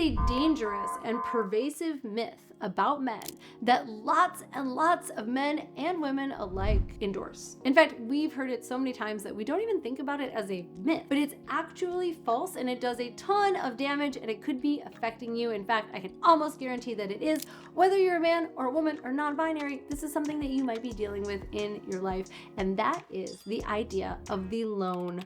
a dangerous and pervasive myth about men that lots and lots of men and women alike endorse. In fact, we've heard it so many times that we don't even think about it as a myth, but it's actually false and it does a ton of damage and it could be affecting you. In fact, I can almost guarantee that it is. Whether you're a man or a woman or non-binary, this is something that you might be dealing with in your life, and that is the idea of the lone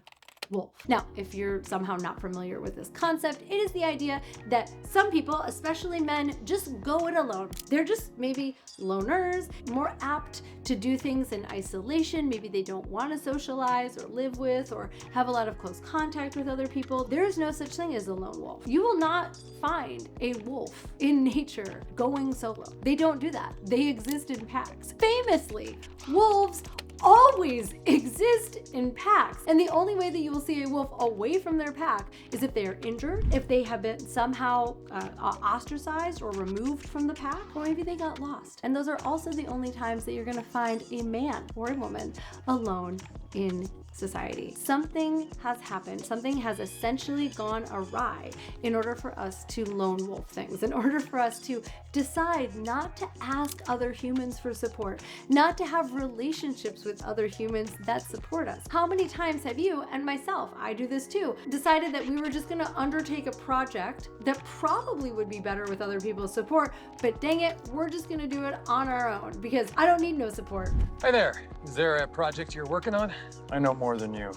wolf. Now, if you're somehow not familiar with this concept, it is the idea that some people, especially men, just go it alone. They're just maybe loners, more apt to do things in isolation. Maybe they don't want to socialize or live with or have a lot of close contact with other people. There is no such thing as a lone wolf. You will not find a wolf in nature going solo. They don't do that. They exist in packs. Famously, wolves always exist in packs. And the only way that you will see a wolf away from their pack is if they are injured, if they have been somehow ostracized or removed from the pack, or maybe they got lost. And those are also the only times that you're gonna find a man or a woman alone in society. Something has happened. Something has essentially gone awry in order for us to lone wolf things, in order for us to decide not to ask other humans for support, not to have relationships with other humans that support us. How many times have you, and myself, I do this too, decided that we were just gonna undertake a project that probably would be better with other people's support, but dang it, we're just gonna do it on our own because I don't need no support. Hi there. Is there a project you're working on? I know more than you.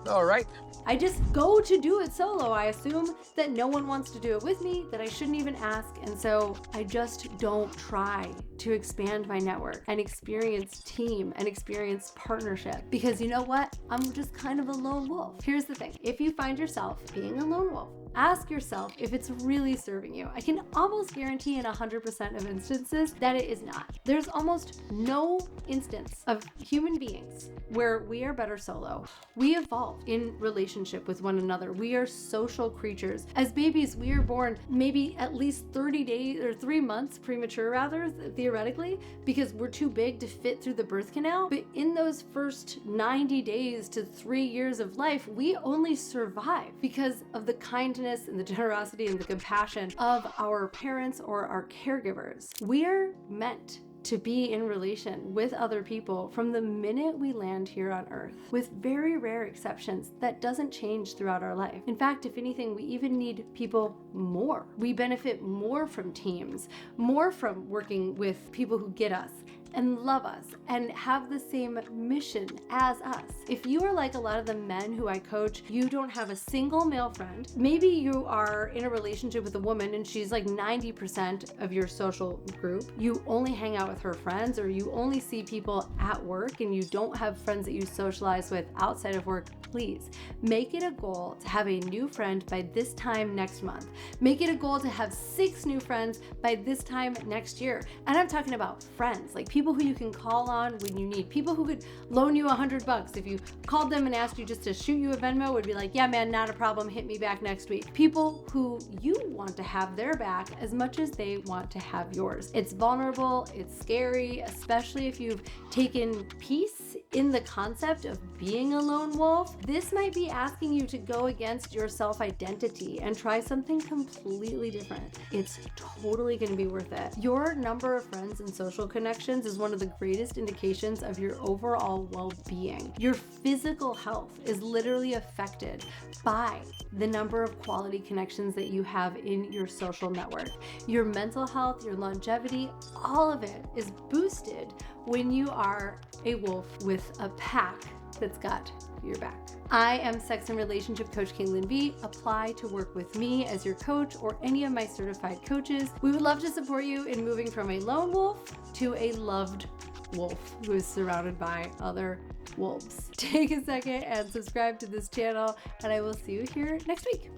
All right. I just go to do it solo. I assume that no one wants to do it with me, that I shouldn't even ask. And so I just don't try to expand my network and experience team and experience partnership, because you know what? I'm just kind of a lone wolf. Here's the thing. If you find yourself being a lone wolf, ask yourself if it's really serving you. I can almost guarantee in 100% of instances that it is not. There's almost no instance of human beings where we are better solo. We evolve in relationship with one another. We are social creatures. As babies, we are born maybe at least 30 days or 3 months premature, rather, theoretically, because we're too big to fit through the birth canal. But in those first 90 days to 3 years of life, we only survive because of the kindness and the generosity and the compassion of our parents or our caregivers. We're meant to be in relation with other people from the minute we land here on Earth, with very rare exceptions. That doesn't change throughout our life. In fact, if anything, we even need people more. We benefit more from teams, more from working with people who get us and love us and have the same mission as us. If you are like a lot of the men who I coach, you don't have a single male friend. Maybe you are in a relationship with a woman and she's like 90% of your social group. You only hang out with her friends, or you only see people at work and you don't have friends that you socialize with outside of work. Please make it a goal to have a new friend by this time next month. Make it a goal to have 6 new friends by this time next year. And I'm talking about friends, like people who you can call on when you need, people who could loan you $100. If you called them and asked you just to shoot you a Venmo, would be like, yeah, man, not a problem. Hit me back next week. People who you want to have their back as much as they want to have yours. It's vulnerable. It's scary, especially if you've taken peace in the concept of being a lone wolf. This might be asking you to go against your self-identity and try something completely different. It's totally going to be worth it. Your number of friends and social connections is one of the greatest indications of your overall well-being. Your physical health is literally affected by the number of quality connections that you have in your social network. Your mental health, your longevity, all of it is boosted when you are a wolf with a pack that's got your back. I am sex and relationship coach Caitlin V. Apply to work with me as your coach or any of my certified coaches. We would love to support you in moving from a lone wolf to a loved wolf who is surrounded by other wolves. Take a second and subscribe to this channel, and I will see you here next week.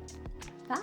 Bye.